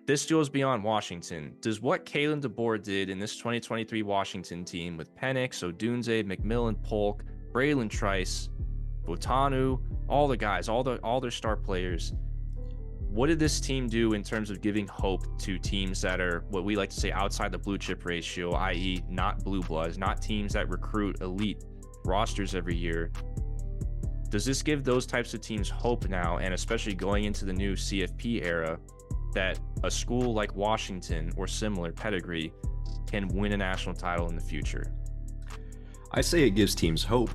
this goes beyond Washington. Does what Kalen DeBoer did in this 2023 Washington team with Penix, Odunze, McMillan, Polk, Braylon Trice, Botanu, all the guys, all their star players, what did this team do in terms of giving hope to teams that are what we like to say outside the blue chip ratio, i.e. not blue bloods, not teams that recruit elite rosters every year? Does this give those types of teams hope now, and especially going into the new CFP era, that a school like Washington or similar pedigree can win a national title in the future? I say it gives teams hope,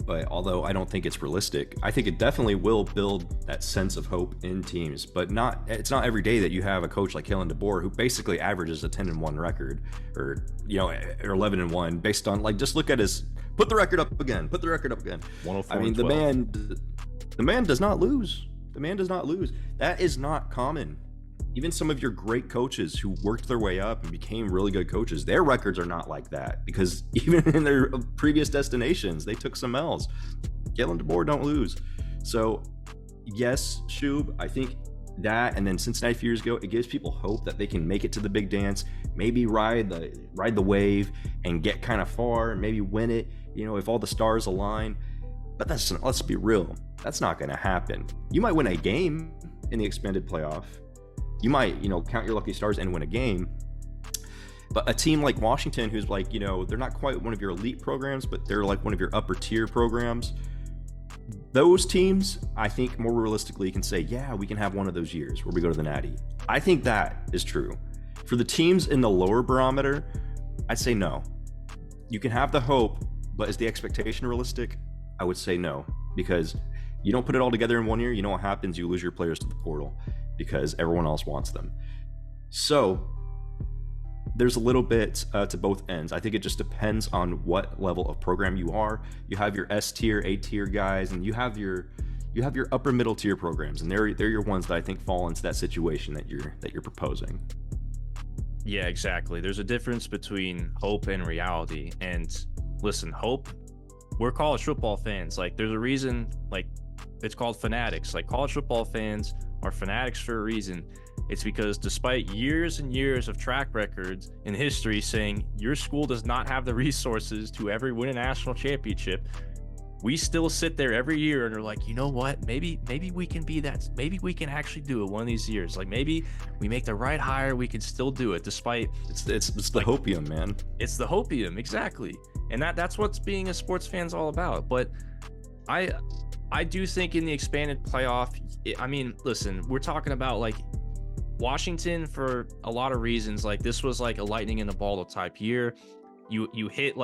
but although I don't think it's realistic, I think it definitely will build that sense of hope in teams. But it's not every day that you have a coach like Kalen DeBoer who basically averages a 10-1 record, or 11-1, based on, like, just look at his put the record up again. 104. I mean, the man does not lose. The man does not lose. That is not common. Even some of your great coaches who worked their way up and became really good coaches, their records are not like that, because even in their previous destinations, they took some L's. Kalen DeBoer don't lose. So yes, Shub, I think that, and then Cincinnati a few years ago, it gives people hope that they can make it to the big dance, maybe ride the wave and get kind of far and maybe win it, if all the stars align. But let's be real, that's not going to happen. You might win a game in the expanded playoff. You might, count your lucky stars and win a game. But a team like Washington, who's like, they're not quite one of your elite programs, but they're like one of your upper tier programs. Those teams, I think, more realistically can say, yeah, we can have one of those years where we go to the Natty. I think that is true. For the teams in the lower barometer, I'd say no. You can have the hope, but is the expectation realistic? I would say no, because you don't put it all together in 1 year. You know what happens? You lose your players to the portal because everyone else wants them. So there's a little bit to both ends. I think it just depends on what level of program you are. You have your S tier, A tier guys, and you have your upper middle tier programs, and they're your ones that I think fall into that situation that you're proposing. Yeah, exactly. There's a difference between hope and reality. And listen, hope, we're college football fans. Like, there's a reason, like, it's called fanatics. Like, college football fans are fanatics for a reason. It's because despite years and years of track records in history saying your school does not have the resources to ever win a national championship, we still sit there every year and are like, you know what? Maybe we can be that. Maybe we can actually do it one of these years. Like, maybe we make the right hire, we can still do it despite. It's the hopium, man. It's the hopium, exactly. And that's what's being a sports fan's all about. But I do think in the expanded playoff, I mean, listen, we're talking about like Washington for a lot of reasons. Like, this was like a lightning in a bottle type year. You hit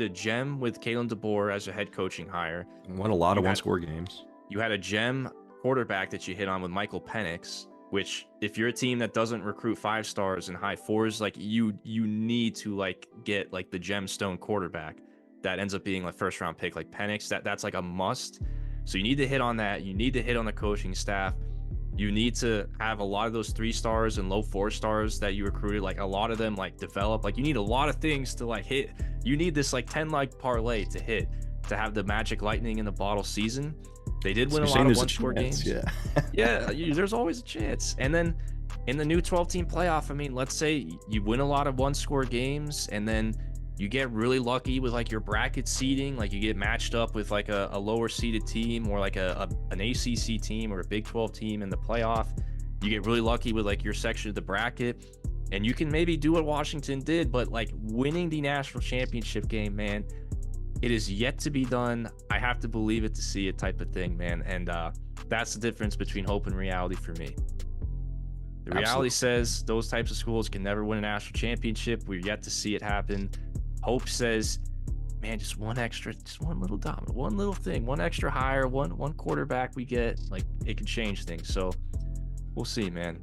a gem with Kalen DeBoer as a head coaching hire. Won a lot of one-score games. You had a gem quarterback that you hit on with Michael Penix, which if you're a team that doesn't recruit 5 stars and high 4s, like you need to like get like the gemstone quarterback that ends up being like first round pick like Penix. That's like a must. So you need to hit on that. You need to hit on the coaching staff. You need to have a lot of those 3 stars and low 4 stars that you recruited, like a lot of them like develop. Like, you need a lot of things to like hit. You need this like 10 leg parlay to hit to have the magic lightning in the bottle season. They did win a lot of one-score games. Yeah, there's always a chance. And then in the new 12-team playoff, I mean, let's say you win a lot of one-score games, and then you get really lucky with like your bracket seeding, like you get matched up with like a lower seeded team or like an ACC team or a Big 12 team in the playoff. You get really lucky with like your section of the bracket, and you can maybe do what Washington did, but like winning the national championship game, man, it is yet to be done. I have to believe it to see it type of thing, man. And that's the difference between hope and reality for me. The reality says those types of schools can never win a national championship. We're yet to see it happen. Hope says, man, just one little dominant, one little thing, one extra hire, one quarterback we get, like, it can change things. So we'll see, man.